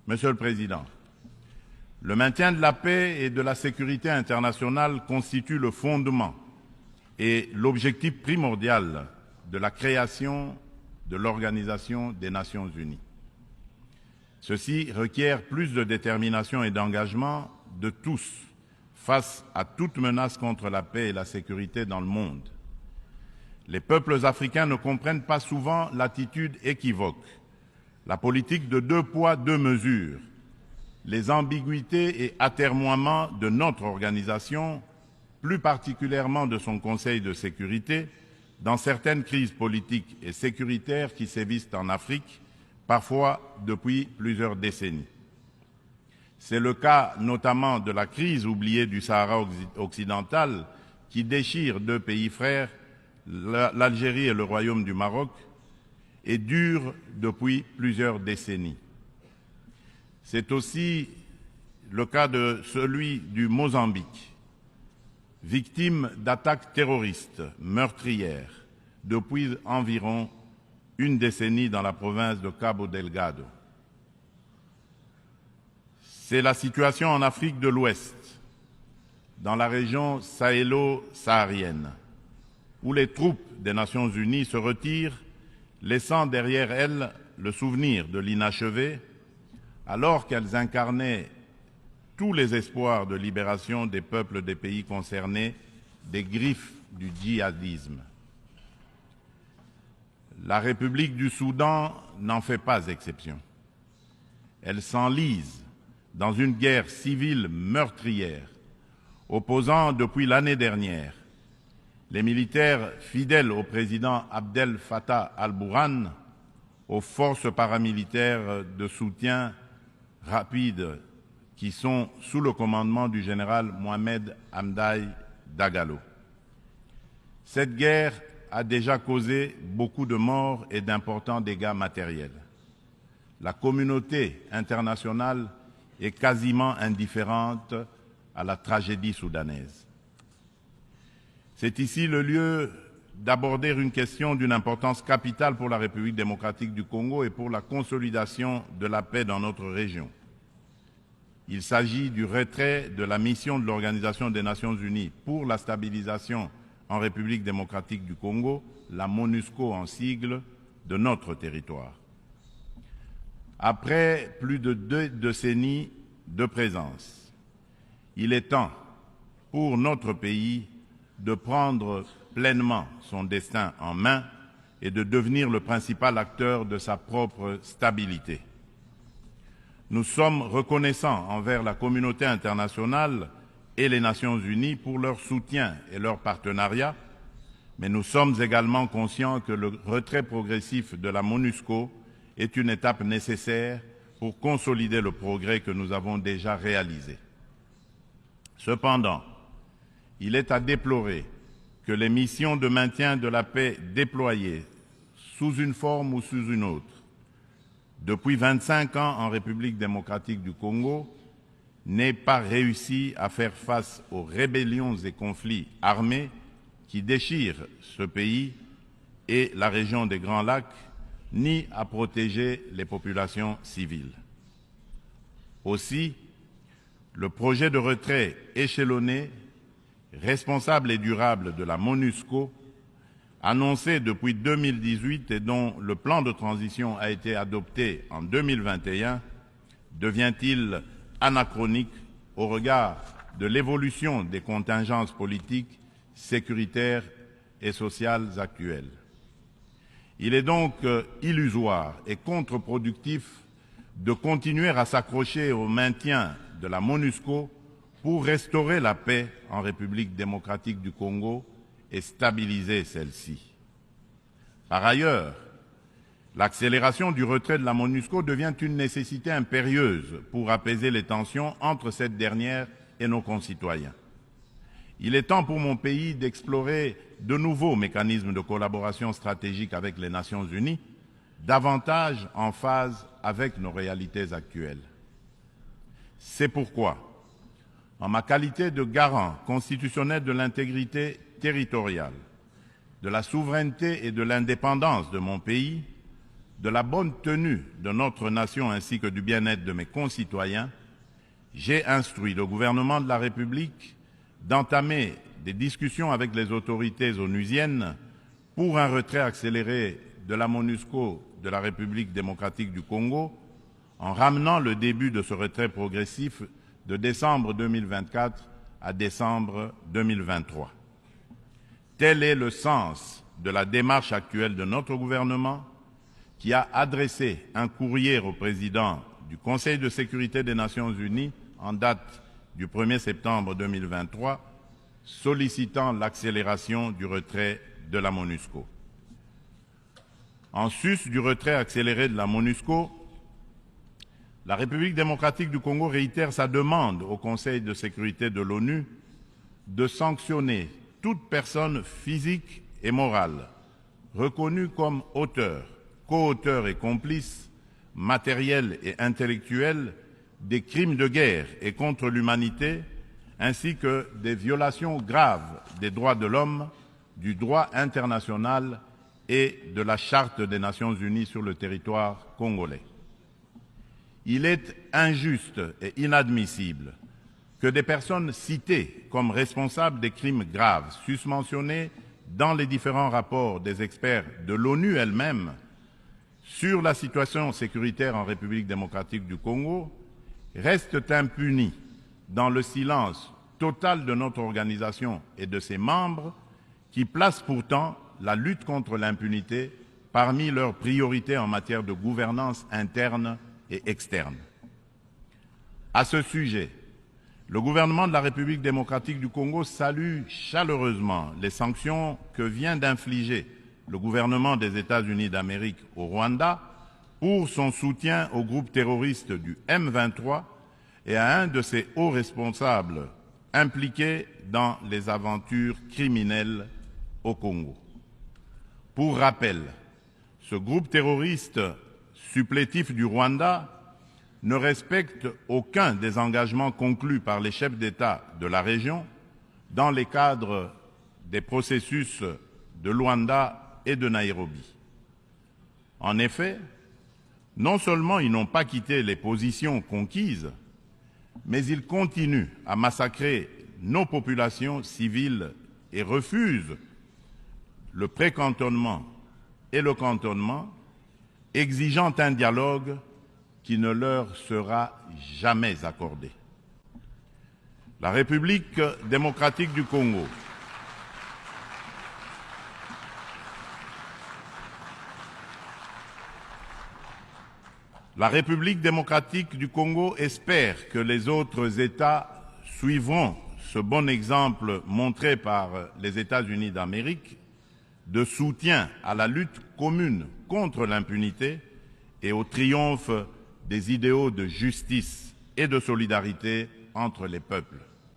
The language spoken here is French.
Monsieur le Président, le maintien de la paix et de la sécurité internationale constitue le fondement et l'objectif primordial de la création de l'Organisation des Nations Unies. Ceci requiert plus de détermination et d'engagement de tous face à toute menace contre la paix et la sécurité dans le monde. Les peuples africains ne comprennent pas souvent l'attitude équivoque, la politique de 2 poids, 2 mesures, les ambiguïtés et atermoiements de notre organisation, plus particulièrement de son Conseil de sécurité, dans certaines crises politiques et sécuritaires qui sévissent en Afrique, parfois depuis plusieurs décennies. C'est le cas notamment de la crise oubliée du Sahara occidental qui déchire 2 pays frères, l'Algérie et le Royaume du Maroc, et dure depuis plusieurs décennies. C'est aussi le cas de celui du Mozambique, victime d'attaques terroristes meurtrières depuis environ une décennie dans la province de Cabo Delgado. C'est la situation en Afrique de l'Ouest, dans la région sahélo-saharienne, où les troupes des Nations Unies se retirent, laissant derrière elles le souvenir de l'inachevé, alors qu'elles incarnaient tous les espoirs de libération des peuples des pays concernés des griffes du djihadisme. La République du Soudan n'en fait pas exception. Elle s'enlise dans une guerre civile meurtrière, opposant depuis l'année dernière les militaires fidèles au président Abdel Fattah al-Burhan aux forces paramilitaires de soutien rapide qui sont sous le commandement du général Mohamed Hamdai Dagalo. Cette guerre a déjà causé beaucoup de morts et d'importants dégâts matériels. La communauté internationale est quasiment indifférente à la tragédie soudanaise. C'est ici le lieu d'aborder une question d'une importance capitale pour la République démocratique du Congo et pour la consolidation de la paix dans notre région. Il s'agit du retrait de la mission de l'Organisation des Nations Unies pour la stabilisation en République démocratique du Congo, la MONUSCO en sigle, de notre territoire. Après plus de 2 décennies de présence, il est temps pour notre pays de prendre pleinement son destin en main et de devenir le principal acteur de sa propre stabilité. Nous sommes reconnaissants envers la communauté internationale et les Nations Unies pour leur soutien et leur partenariat, mais nous sommes également conscients que le retrait progressif de la MONUSCO est une étape nécessaire pour consolider le progrès que nous avons déjà réalisé. Cependant, il est à déplorer que les missions de maintien de la paix déployées sous une forme ou sous une autre depuis 25 ans en République démocratique du Congo n'aient pas réussi à faire face aux rébellions et conflits armés qui déchirent ce pays et la région des Grands Lacs, ni à protéger les populations civiles. Aussi, le projet de retrait échelonné, responsable et durable de la MONUSCO, annoncé depuis 2018 et dont le plan de transition a été adopté en 2021, devient-il anachronique au regard de l'évolution des contingences politiques, sécuritaires et sociales actuelles. Il est donc illusoire et contre-productif de continuer à s'accrocher au maintien de la MONUSCO pour restaurer la paix en République démocratique du Congo et stabiliser celle-ci. Par ailleurs, l'accélération du retrait de la MONUSCO devient une nécessité impérieuse pour apaiser les tensions entre cette dernière et nos concitoyens. Il est temps pour mon pays d'explorer de nouveaux mécanismes de collaboration stratégique avec les Nations Unies, davantage en phase avec nos réalités actuelles. C'est pourquoi, en ma qualité de garant constitutionnel de l'intégrité territoriale, de la souveraineté et de l'indépendance de mon pays, de la bonne tenue de notre nation ainsi que du bien-être de mes concitoyens, j'ai instruit le gouvernement de la République d'entamer des discussions avec les autorités onusiennes pour un retrait accéléré de la MONUSCO de la République démocratique du Congo, en ramenant le début de ce retrait progressif de décembre 2024 à décembre 2023. Tel est le sens de la démarche actuelle de notre gouvernement, qui a adressé un courrier au président du Conseil de sécurité des Nations Unies en date du 1er septembre 2023, sollicitant l'accélération du retrait de la MONUSCO. En sus du retrait accéléré de la MONUSCO, la République démocratique du Congo réitère sa demande au Conseil de sécurité de l'ONU de sanctionner toute personne physique et morale reconnue comme auteur, co-auteur et complice, matériel et intellectuel des crimes de guerre et contre l'humanité, ainsi que des violations graves des droits de l'homme, du droit international et de la Charte des Nations Unies sur le territoire congolais. Il est injuste et inadmissible que des personnes citées comme responsables des crimes graves susmentionnés dans les différents rapports des experts de l'ONU elle-même sur la situation sécuritaire en République démocratique du Congo restent impunies dans le silence total de notre organisation et de ses membres qui placent pourtant la lutte contre l'impunité parmi leurs priorités en matière de gouvernance interne et externe. À ce sujet, le gouvernement de la République démocratique du Congo salue chaleureusement les sanctions que vient d'infliger le gouvernement des États-Unis d'Amérique au Rwanda pour son soutien au groupe terroriste du M23 et à un de ses hauts responsables impliqués dans les aventures criminelles au Congo. Pour rappel, ce groupe terroriste supplétif du Rwanda ne respecte aucun des engagements conclus par les chefs d'État de la région dans les cadres des processus de Luanda et de Nairobi. En effet, non seulement ils n'ont pas quitté les positions conquises, mais ils continuent à massacrer nos populations civiles et refusent le précantonnement et le cantonnement, exigeant un dialogue qui ne leur sera jamais accordé. La République démocratique du Congo espère que les autres États suivront ce bon exemple montré par les États-Unis d'Amérique de soutien à la lutte commune contre l'impunité et au triomphe des idéaux de justice et de solidarité entre les peuples.